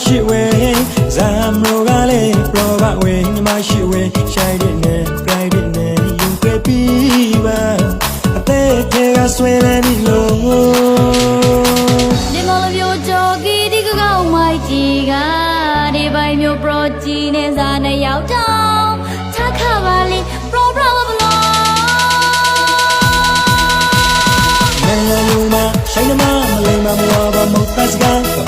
ရှိဝဲဇာမလို့ကလေးပလောကဝဲညီမရှိဝဲရှိုက်တဲ့နဲ့ကြိုက်တဲ့နဲ့ယူခဲ့ပြီးပါအသေးသေးကဆွဲတဲ့ဒီလိုဒီမလိုမျိုးကြော်ကီဒီကောင်းမိုက်ကြီးကဒီပိုင်းမျိုးပရိုဂျီနဲ့ဇာနဲ့ရောက်တော့ထားခပါလိပရိုဘဘလောနိုင်ငံလူမှာရှိုင်းမမလိမ္မာမဝါဘာမဟုတ်တတ်စကား